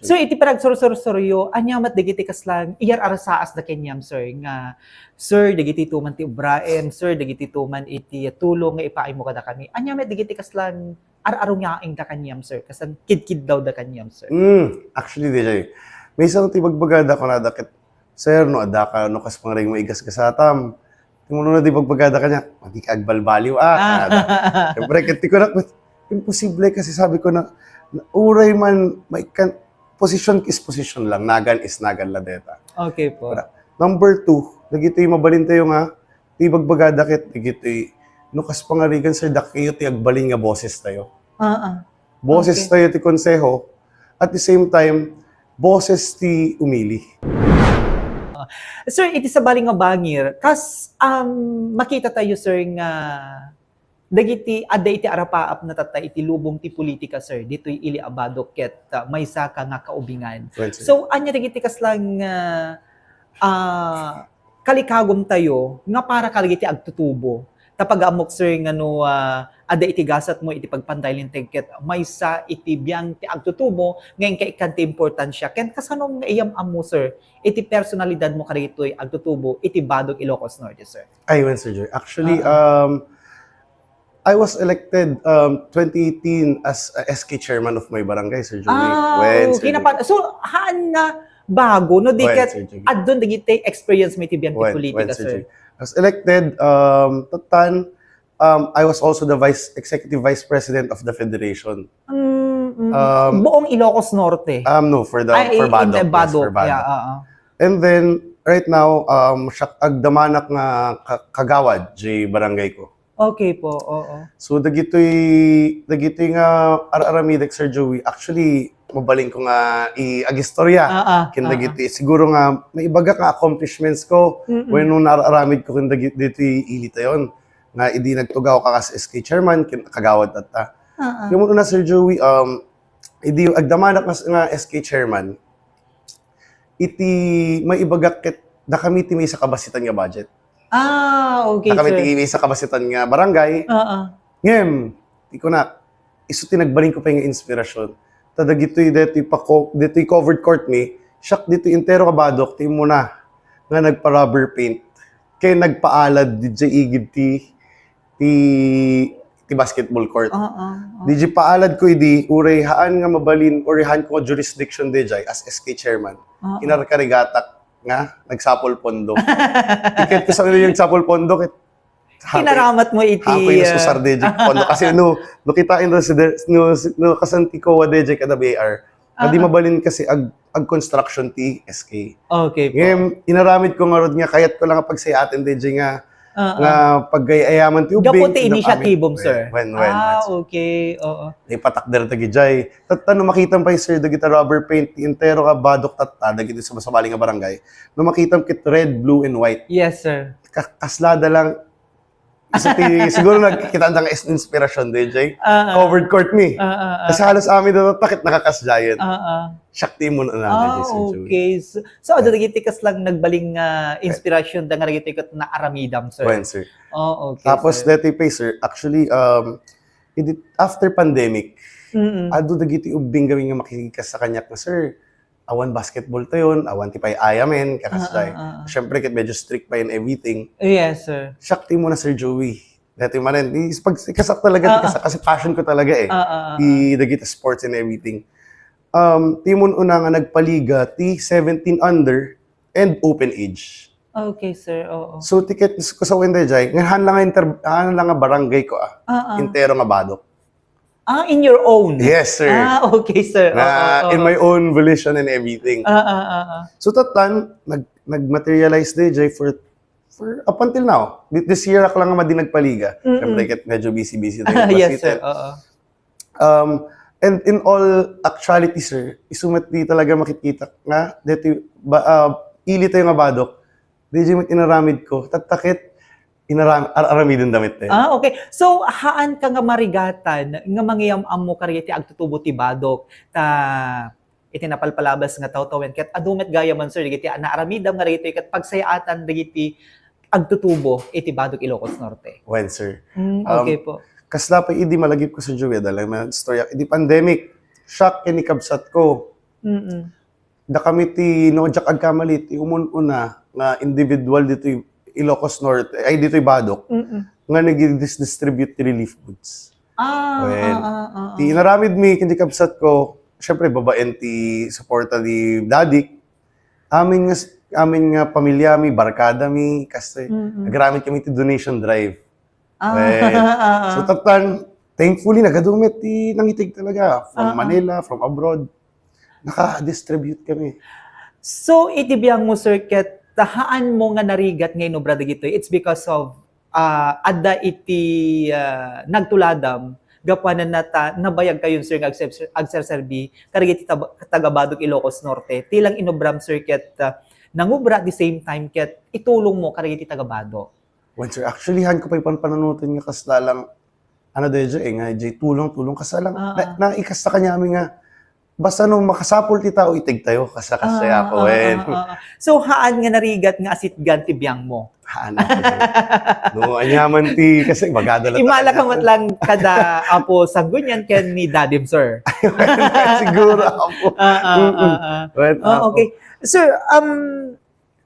So iti parag soryo anyamat dagiti kaslang iyar arasaas da kenyam sir nga sir dagiti tuman ti ubraem sir dagiti tuman iti tulong nga ipaay mo kada kami anyamat dagiti kaslang ar-arong yaing da kanyam sir kasan kid daw da kanyam sir. Actually DJ, may isang tibagbagada ko na dakit sir no adaka no kas pangring maigas kasatam. Tumuno na di bagbagada kanya, madi ka agbalbaliw kada. Siyempre kiti ko na imposible kasi sabi ko na uray man may position is position lang, nagan is nagan la deta. Okay po. Number 2, dagitoy mabalin tayo nga, ti bagbagada ket dagitoy no kas pangarigan sir dakyo ti agbalin nga boses tayo. Boses tayo ti konseho at the same time boses ti umili. Sir, iti sa baling nga bangir, kas makita tayo sir nga dagiti adda iti arapaap na tatay iti lubong ti politika sir ditoy ili abado ket maysa ka nga kaubingan. So anya dagiti kaslang kalikagom tayo nga para kalagiti agtutubo. Tapag amok sir nga no ada iti gasat mo iti pagpandaylin ket maysa iti biyang ti agtutubo ngayon kay kanti importansya ken kasanong nga iyam amo sir iti personalidad mo kadagitoy agtutubo iti Badog Ilocos Norte sir. Ayun Sir Joy. Actually I was elected 2018 as SK chairman of my barangay Sir Joy. Okay so haan nga bago no diket adon dagiti experience mo iti biyang ti politika sir. I was elected I was also the executive vice president of the federation. Buong Ilocos Norte. No, for Badog. Badog. Yes, for Badog. Yeah, And then right now agdamanak nga kagawad jay barangay ko. Okay po, oo. So dagitoy nga araramidek Sir Joey. Actually mabaling ko nga i-agistorya. Kin dagiti siguro nga may ibaga ka accomplishments ko when nung nararamid ko kin dagiti ilita yon. Nga idi nagtugaw ka as SK chairman kin kagawad atta. Yung una Sir Joey idi agdamanak nga SK chairman. Iti may ibaga ket da kami ti may sa kabasitan nga budget. Okay, da kami sir. ti may sa kabasitan nga barangay. Ngem, di ko na iso tinagbaling ko pa yung inspirasyon. Tada gito'y dito'y covered court ni, siyak dito'y intero kabadok, ti mo na nga nagpa-rubber paint. Kaya nagpaalad di jay igib ti basketball court. Di jay paalad ko idi, uray haan nga mabalin, uray haan ko jurisdiction di jay as SK chairman. Kinarkarigatak nga, nagsapol pondo. Iket ko sa yung sapol pondo, Kinaramat mo iti... Hakoy na susar DJ pondo. Kasi no kitain na no kasanti ko wa DJ kada BR. Hindi mabalin kasi ag construction ti SK. Okay po. Ngayon, inaramid ko nga rod nga, kayat ko lang pagsayatin DJ nga paggayaman ti ubing. Gaputi inisyatibom, sir. When. Okay. Oo. Ipatakder ta gijay. Tatano makita pa sir dagita rubber paint ti intero ka badok tatta dagiti sa masabaling nga barangay. No makita kit red, blue and white. Yes, sir. Kaslada lang siguro nagkikita ang inspirasyon DJ. Covered court me. Kasi halos amin na takit nakakasjayan. Shakti mo na namin. Okay. So ada dagiti kas lang nagbaling inspirasyon da nga dagiti ket na aramidam, sir. When, sir. Okay. Tapos dati pa sir, actually after pandemic, ado dagiti ubing gawin nga makikikas sa kanya na sir. Awan basketball tayon, awan ti pay ayamen, kakasday. Siyempre, ket medyo strict pa in everything. Yes, sir. Shakti mo na, Sir Joey. Dati man rin, kasak talaga, kasi passion ko talaga eh. Dagita sports and everything. Timon una nga nagpaliga, ti 17 under and open age. Okay, sir. Oo. So, ticket ko sa Wenday Jai, ngayon lang nga barangay ko intero nga badok. In your own? Yes, sir. Okay, sir. In my own volition and everything. So, tatan, nag-materialize DJ for up until now. This year ako lang nga nagpaliga. Siyempre, medyo busy tayo. Yes, sir. And in all actuality, sir, isumat di talaga makikita nga, dito, ili tayo nga badok, DJ mo inaramid ko, tatakit, aramidon damit eh. Okay. So, haan ka nga marigatan, nga mangyam mo kariyati agtutubo ti Badog, iti napalpalabas nga tawtawen, ket adumet gaya man sir, digiti naaramidam nga rito, ket pagsayaatan, digiti agtutubo, iti Badog Ilocos Norte. When, sir. Okay po. Kasla pa, idi malagip ko sa Joey, dahil may storya, idi pandemic, shock kinikabsat ko, Mm. Da kami ti no jak agkamali ti umun-una nga individual dito Ilocos Norte ay dito Badok nga nag-distribute ti relief goods. Well, ti naramid mi kindi kabsat ko, syempre babaen ti suporta ni daddy. Amin nga pamilya mi, barkada mi kasi nagramit kami ti donation drive. So tatan, thankfully nagadumit ti nangitig talaga from Manila, from abroad. Naka-distribute kami. So, itibiyang mo, sir, ket tahaan mo nga narigat ngayon no, brother gito, it's because of adda iti nagtuladam, gapuanan nata, nabayag kayo, sir, nga agserserbi, karigit tagabadog Ilocos Norte, tilang inobram, sir, ket nangubra at the same time, ket itulong mo, karigit tagabado. Well, sir, actually, han ko pa pananutin nga kasla lang, ano dejo nga, tulong kasla lang, naikasta kanya kami nga, basta nung makasapol ti tao, itig tayo, kasaya ko, So, haan nga narigat nga asit ganti biyang mo? Haan ako. No, anyaman ti, kasi magadala. Imalakamot lang kada apo sa gunyan ken ni Dadim, sir. Siguro ako. Okay. Sir,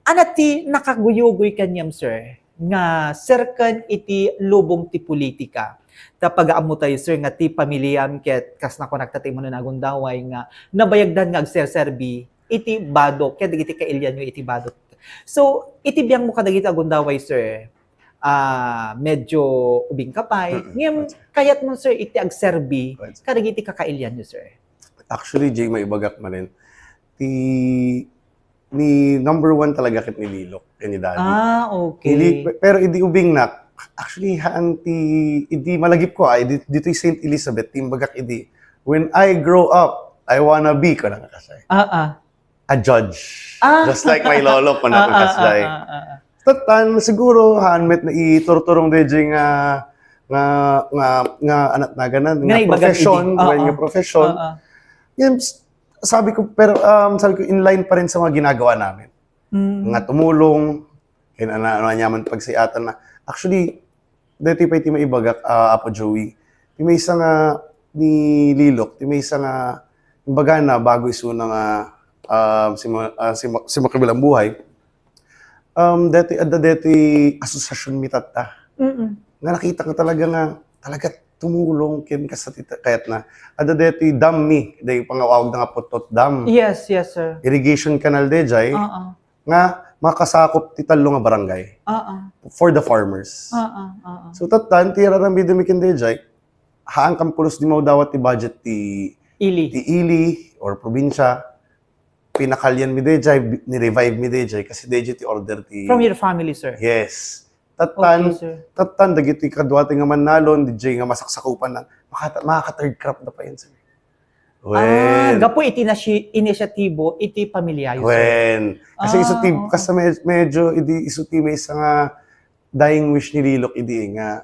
anati nakaguyugoy kanyam, sir, nga serkan iti lubong ti politika. Tapag amo tayo, sir, nga ti pamilyam ket kas nako nagtatay mo na nagundaway nga nabayagdan nga agserserbi iti bado ket digiti kailyan iti bado. So iti biyang mo kadagiti agundaway, sir, medyo ubing kapay ngem kayat mo, sir, iti agserbi kadagiti kakailyan nyo, sir. Actually, Jay, maibagak man rin ni number one talaga kit ni Lilok ni Daddy. Okay. Pero idi ubing nak. Actually, haan idi malagip ko dito St. Elizabeth, timbagak idi. When I grow up, I wanna be ko nakakasay. A judge. Just like my lolo ko nakakasay. Tatan, siguro haan met na iturturong deje nga anak na ganan, nga profession. Yan, sabi ko in line pa rin sa mga ginagawa namin. Nga tumulong, anyaman pagsiatan na. Actually, dito pa iti maibagak, Apo Joey. Ti may isa nga ni Lilok, ti may isa nga imbaga na bago iso na nga si Makabilang Buhay. Dati asosasyon mitata. Nga nakita ko talaga tumulong kin kayat na. Dati dam mi, dahil pangawag na nga Putot Dam. Yes, sir. Irrigation canal dejay. Nga makasakop ti talo nga barangay for the farmers. So tatan tira ram bidumi ken dejay haan kam pulos di mao dawat ti budget ti Ili or probinsya pinakalyan mi dejay ni revive mi dejay kasi dejay ti order ti from your family, sir. Yes. Tatan dagiti kadwa ti nga manalon dejay nga masaksakupan na makaka third crop na pa yan, sir. Gapo iti inisyatibo iti pamilyayo, sir. Kasi kasi medyo isuti may isa nga dying wish ni Lilok nga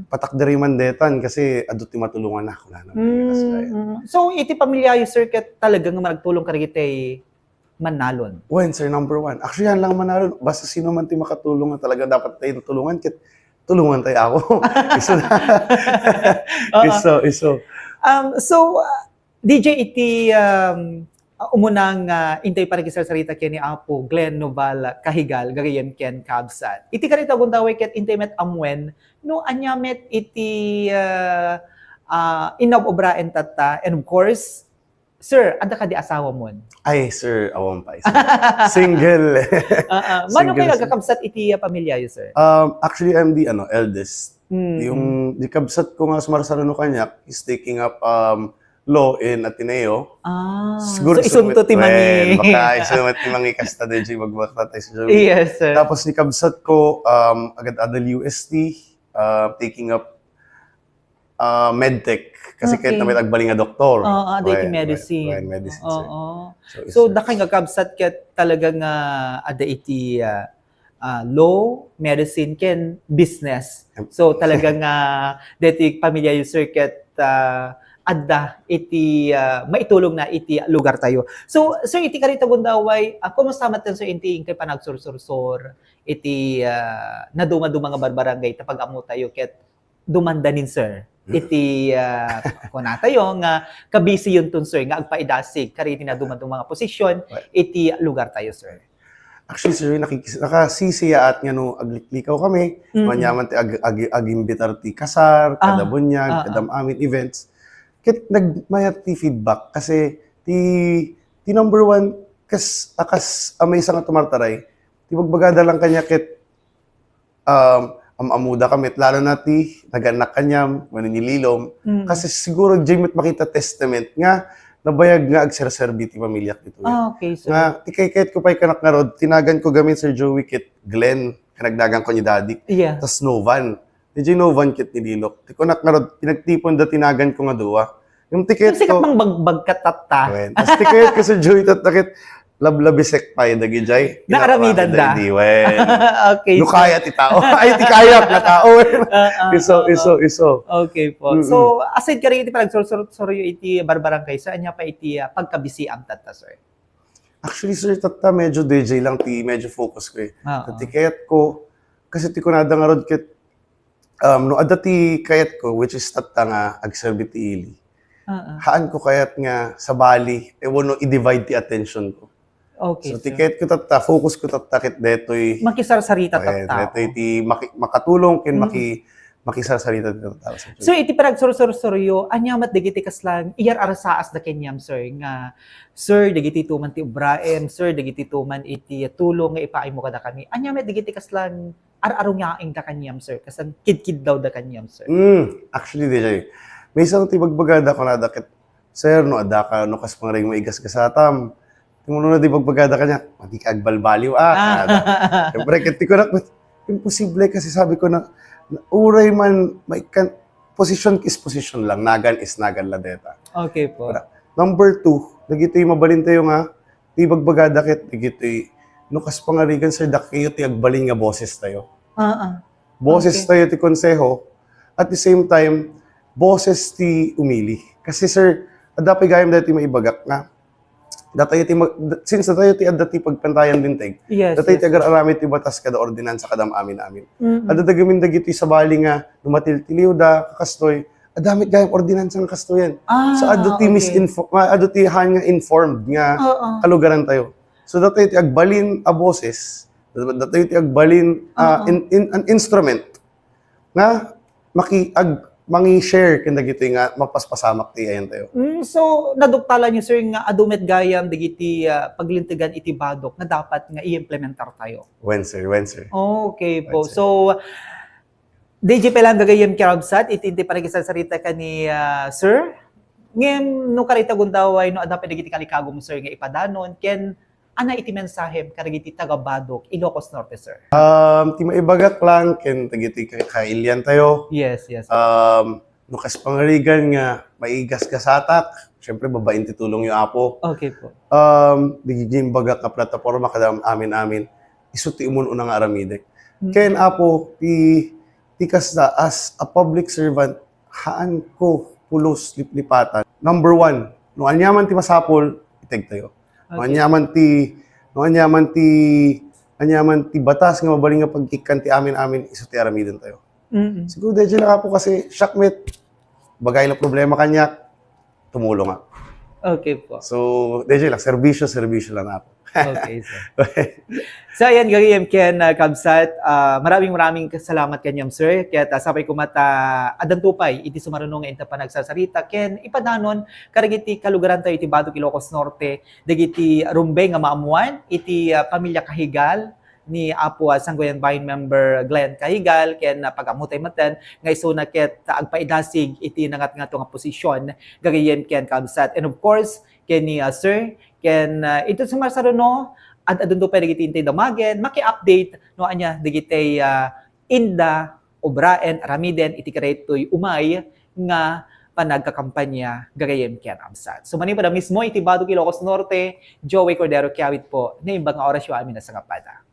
patakdari mandetan kasi adto ti matulungan na ako na. So iti pamilyayo, sir, ket talagang magtulong karigiti manalon. Sir, number one. Actually, yan lang manalon. Basta sino man ti makatulong na talaga dapat tayo tulungan ket tulungan tayo ako. DJ iti umunang intay para kisar sarita ken ni Apo Glenn Noval Kahigal gagayem ken kabsat. Iti karita gundaway ket intay met amwen no anyamet iti inobobraen tata, and of course, sir, adda ka di asawa mon? Ay, sir, awam pa. Single. Mano kayo nagkakabsat iti pamilya, sir? Actually, I'm the eldest. Yung di kabsat ko nga sumarsarano kanya is taking up law in Ateneo. Siguro so isunto ti mangi. Baka isunto ti mangi kasta din siya magbakta tayo sa Joey. Yes, sir. Tapos ni kabsat ko, agad adal UST, taking up medtech. Kasi kahit na may tagbaling nga doktor. Ada medicine. Medicine. So dakay nga kabsat ket talagang ada iti law, medicine, ken business. So talagang deti pamilya yung circuit adda iti maitulong na iti lugar tayo. So sir, iti karita gundaway, kumusta maten sir inti kay panagsursursor iti naduma-duma nga barbarangay tapag amo tayo ket dumandanin sir. Iti kunatayo nga kabisi yun tun sir nga agpaidasig kariti na dumandong mga posisyon iti lugar tayo sir. Actually, sir, nakasisiya at nga no, aglikaw kami, manyaman ti agimbitar ti kasar, kada bunyag, kadam amin events. Kit nagmayat ti feedback kasi ti number one, akas amay isang nga tumartaray, ti magbagada lang kanya kit amamuda kami, lalo na ti naganak kanyam, maninililom, kasi siguro jimit makita testament nga, nabayag nga agserserbi ti pamilya dito. Okay, sir. Nga, tikay-kayat ko pa'y kanak nga rod, tinagan ko gamit Sir Joey kit Glenn, kanagdagan ko ni Daddy, Yeah. tas Novan. Di Novan kit ni Lilok. Ti kunak nga rod, pinagtipon da tinagan ko nga duwa. Yung Yung tiket sikat ko, mang bagbagkatata. tas tikayat ko Sir Joey tatakit, lablabisek pa yung dagijay. Naaramidan da. Di, well. Okay, No sir. kaya ti tao. Ay, ti kaya na tao. Iso. Okay po. So, aside ka rin iti sorry iti barbarangay, saan niya pa iti pagkabisi ang tata, sir? Actually, sir, tata, medyo DJ lang ti, medyo focus ko eh. Tati kayat ko, kasi ti kunada nga rod kit, no, ada ti kayat ko, which is tata nga, agserbi ti ili. Haan ko kayat nga sa Bali, no, i-divide ti attention ko. Okay, So, sir. tiket ko tata, focus ko tata kit detoy, Makisar-sarita tata. detoy ti makatulong, kin makisasarita ti tata. So, iti parag soryo, anyamat digiti kaslang, iyar arasaas da kenyam, sir, nga, sir, digiti tuman ti ubraem, sir, digiti tuman iti tulong nga ipaay mo kada kami. Anyamat digiti kaslang, ar-araw nga ang da kanyam, sir, kasang kid-kid daw da kanyam, sir. Actually, DJ, may isang tibagbagada ko na dakit, sir, no, ada ka, no, kas pang ring maigas kasatam. Tumuno na di bagbagada ka niya, mati ka agbalbaliw, Siyempre, kiti ko na, imposible kasi sabi ko na, uray man, position is position lang, nagan is nagan la deta. Okay po. Number 2, nagito'y mabalin tayo nga, di bagbagada kit, nagito'y, no, kas pangarigan, sir, kayo ti agbalin nga boses tayo. Boses tayo ti konseho, at the same time, boses ti umili. Kasi sir, adapay gayam dati maibagak nga. Since datayo ti adati pagpantayan dintig, Yes, datayo ti yes. agar-arami ti batas kada ordinansa kadam amin. Adadagamin dagiti sa bali nga, numatil-tiliw da, kakastoy, adamit gayam ordinansa nga kastoyan. So adati adati han nga informed nga kalugaran tayo. So datayo ti agbalin a boses, datayo ti agbalin an instrument nga mangi-share kanda gito nga mapaspasamak ti ayan tayo. So, naduktala niyo, sir, nga adumet gayam digiti paglintigan iti badok na dapat nga i-implementar tayo. When sir. Okay po. Right, sir. So, DJ pa lang gagayam kirabsat, itinti pa nagisasarita ka ni sir. Ngayon, no karita gundaway, no dapat digiti kalikagom, sir, nga ipadanon, ken ana iti mensahe karagiti taga-badok, Ilocos Norte, sir. Ti maibagak lang, ken tagiti kailian tayo. Yes. Nukas pangarigan nga, maigas kasatak. Siyempre, babain titulong yung apo. Okay po. Digiging bagak na plataforma kadam amin. Isuti umun unang aramidek. Ken apo, ti kasda as a public servant, haan ko pulos liplipatan. Number 1, no anyaman ti masapol, iteg tayo. No anyaman ti batas nga mabaling nga pagkikan ti amin, isuti aramidin tayo. Siguro dahil lang po kasi shockmate, bagay na problema kanya, tumulong nga. Okay po. So, dahil lang, serbisyo lang ako. Okay, sir. So, ayan, gagayam ken kabsat. Maraming salamat kanyam, sir. Kaya sabay ko mata adantupay, iti sumarunong nga inta pa nagsasarita. Ken ipadanon, karigiti kalugaran tayo iti Badok Ilocos Norte, dagiti rumbe nga maamuan, iti pamilya Kahigal, ni Apo Sanggoyan Bayan member Glenn Kahigal, ken pagamutay maten, nga iso na ket agpaidasig iti nangat nga nga posisyon, gagayem ken kabsat. And of course, ken ni sir, ken ito sumasaruno, at adun pa digiti intay damagen, maki-update no anya digiti inda obraen aramiden iti karetoy umay nga panagkakampanya gagayem ken absat. So manipada mismo iti Badok Ilocos Norte, Joey Cordero Kiawit po, na imbang nga oras yung amin na sangapada.